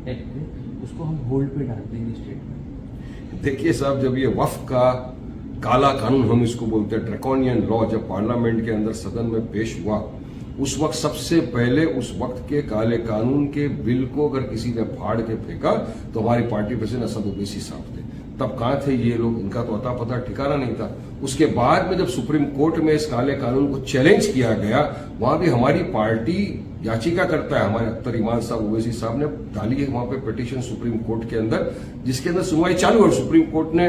Act है उसको हम होल्ड पे डाल देंगे स्टेट में। देखिए साहब, जब ये वक्फ का काला कानून हम इसको बोलते हैं, ड्रैकोनियन लॉ, जब पार्लियामेंट के अंदर सदन में पेश हुआ, उस वक्त सबसे पहले उस वक्त के काले कानून के बिल को अगर किसी ने फाड़ के फेंका तो हमारी पार्टी प्रेसिडेंट असद ओवैसी साहब थे। तब कहां थे ये लोग, इनका तो अता पता ठिकाना नहीं था। उसके बाद में जब सुप्रीम कोर्ट में इस काले कानून को चैलेंज किया गया, वहां भी हमारी पार्टी याचिका करता है, हमारे अख्तर ईमान साहब ओवैसी साहब ने डाली है वहां पे पिटीशन सुप्रीम कोर्ट के अंदर, जिसके अंदर सुनवाई चालू है और सुप्रीम कोर्ट ने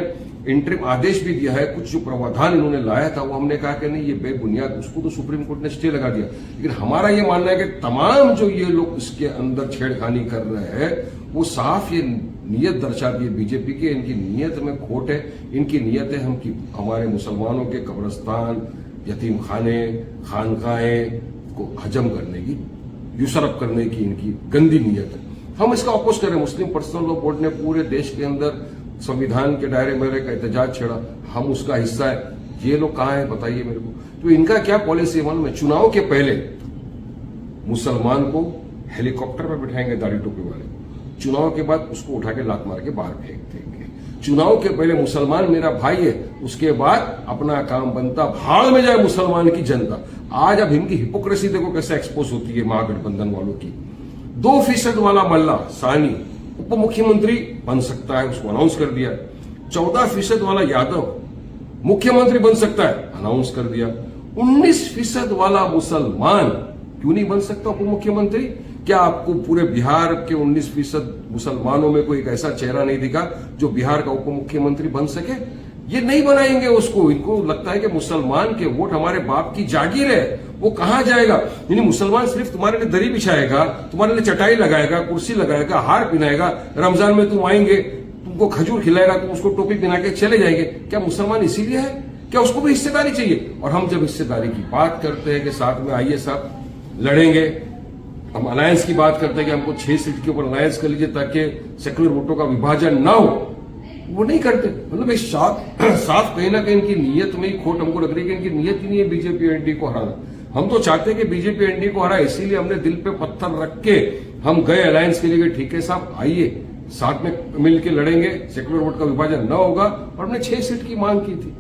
इंटरिम आदेश भी दिया है। कुछ जो प्रावधान इन्होंने लाया था वो हमने कहा कि नहीं, ये बेबुनियाद, उसको तो सुप्रीम कोर्ट ने स्टे लगा दिया। लेकिन हमारा ये मानना है कि तमाम जो ये लोग इसके अंदर छेड़खानी कर रहे हैं वो साफ ये नीयत दर्शाती है बीजेपी की, इनकी नीयत में खोट है। इनकी नीयत है हमारे मुसलमानों के कब्रिस्तान, यतीम खाने, खानकाएं को हजम करने की, यूसरफ करने की इनकी गंदी नीयत है। हम इसका अपोज करें। मुस्लिम पर्सनल लॉ बोर्ड ने पूरे देश के अंदर संविधान के दायरे में का एहतजाज छेड़ा, हम उसका हिस्सा है। ये लोग कहां है बताइए मेरे को। तो इनका क्या पॉलिसी है मालूम है? चुनाव के पहले मुसलमान को हेलीकॉप्टर में बिठाएंगे दाढ़ी टोपी वाले, चुनाव के बाद उसको उठा के लात मार के बाहर फेंक देंगे। चुनाव के पहले मुसलमान मेरा भाई है, उसके बाद अपना काम बनता, भाड़ में जाए मुसलमान की जनता। आज अब इनकी हिपोक्रेसी देखो कैसे एक्सपोज होती है महागठबंधन वालों की। 2% वाला मल्ला सानी उप मुख्यमंत्री बन सकता है, उसको अनाउंस कर दिया। 14% वाला यादव मुख्यमंत्री बन सकता है, अनाउंस कर दिया। 19% वाला मुसलमान क्यों नहीं बन सकता उप मुख्यमंत्री? क्या आपको पूरे बिहार के 19% मुसलमानों में कोई एक ऐसा चेहरा नहीं दिखा जो बिहार का उप मुख्यमंत्री बन सके? ये नहीं बनाएंगे उसको। इनको लगता है कि मुसलमान के वोट हमारे बाप की जागीर है, वो कहां जाएगा? यानी मुसलमान सिर्फ तुम्हारे लिए दरी बिछाएगा, तुम्हारे लिए चटाई लगाएगा, कुर्सी लगाएगा, हार पहनाएगा, रमजान में तुम आएंगे, तुमको खजूर खिलाएगा, तुम उसको टोपी पहना के चले जाएंगे। क्या मुसलमान इसीलिए है? क्या उसको भी हिस्सेदारी चाहिए? और हम जब हिस्सेदारी की बात करते हैं कि साथ में आइए साहब लड़ेंगे, हम अलायंस की बात करते हैं कि हमको 6 सीट के ऊपर अलायंस कर लीजिए ताकि सेक्युलर वोटों का विभाजन ना हो, वो नहीं करते। मतलब एक साफ कहीं ना कहीं इनकी नीयत में ही खोट हमको लग रही है कि इनकी नीयत ही नहीं है बीजेपी और एनडीए को हराना। हम तो चाहते हैं कि बीजेपी एनडीए को हराए, इसीलिए हमने दिल पे पत्थर रख के हम गए अलायंस के लिए। ठीक है साहब, आइए साथ में मिलकर लड़ेंगे, सेक्युलर वोट का विभाजन न होगा। और हमने 6 सीट की मांग की थी,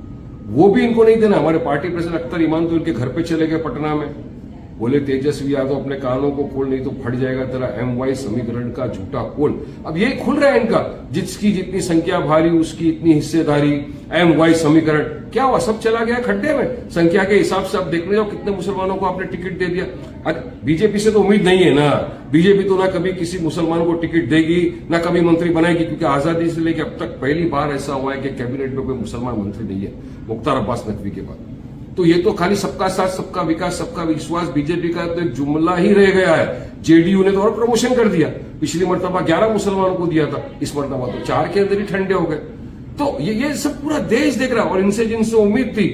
वो भी इनको नहीं देना। हमारे पार्टी प्रेसिडेंट अख्तर ईमान तो इनके घर पे चले गए पटना में, बोले तेजस्वी यादव अपने कानों को खोल, नहीं तो फट जाएगा तेरा MY समीकरण का झूठा पोल। अब ये खुल रहा है इनका, जिसकी जितनी संख्या भारी उसकी इतनी हिस्सेदारी, MY समीकरण। क्या हुआ? सब चला गया खड्डे में। संख्या के हिसाब से आप देख रहे हो कितने मुसलमानों को आपने टिकट दे दिया। बीजेपी से तो उम्मीद नहीं है ना, बीजेपी तो ना कभी किसी मुसलमान को टिकट देगी ना कभी मंत्री बनाएगी, क्योंकि आजादी से लेकर अब तक पहली बार ऐसा हुआ है कि कैबिनेट में कोई मुसलमान मंत्री नहीं है मुख्तार अब्बास नकवी के बाद। तो ये तो खाली सबका साथ सबका विकास सबका विश्वास बीजेपी का तो एक जुमला ही रह गया है। जेडीयू ने तो और प्रमोशन कर दिया, पिछली मर्तबा 11 मुसलमानों को दिया था, इस मर्तबा तो 4 के अंदर ही ठंडे हो गए। तो ये सब पूरा देश देख रहा है। और इनसे जिनसे उम्मीद थी,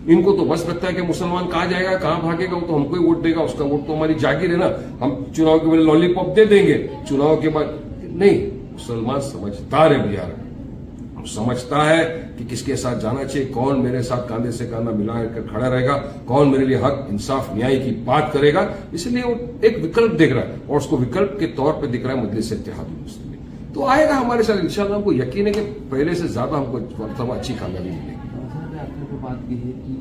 इनको तो बस लगता है कि मुसलमान कहां जाएगा कहां भागेगा, वो तो हमको ही वोट देगा, उसका वोट तो हमारी जागीर है ना, हम चुनाव के पहले लॉलीपॉप दे देंगे, चुनाव के बाद नहीं। मुसलमान समझदार है बिहार में, समझता है कि किसके साथ जाना चाहिए, कौन मेरे साथ कांधे से कांधा मिलाकर खड़ा रहेगा, कौन मेरे लिए हक इंसाफ न्याय की बात करेगा। इसलिए वो एक विकल्प देख रहा है और उसको विकल्प के तौर पे दिख रहा है मजलिस इत्तेहादुल मुस्लिमीन। तो आएगा हमारे साथ इंशाल्लाह। हमको यकीन है कि पहले से ज्यादा हमको अच्छी कामयाबी मिलेगी। आपने तो बात की है कि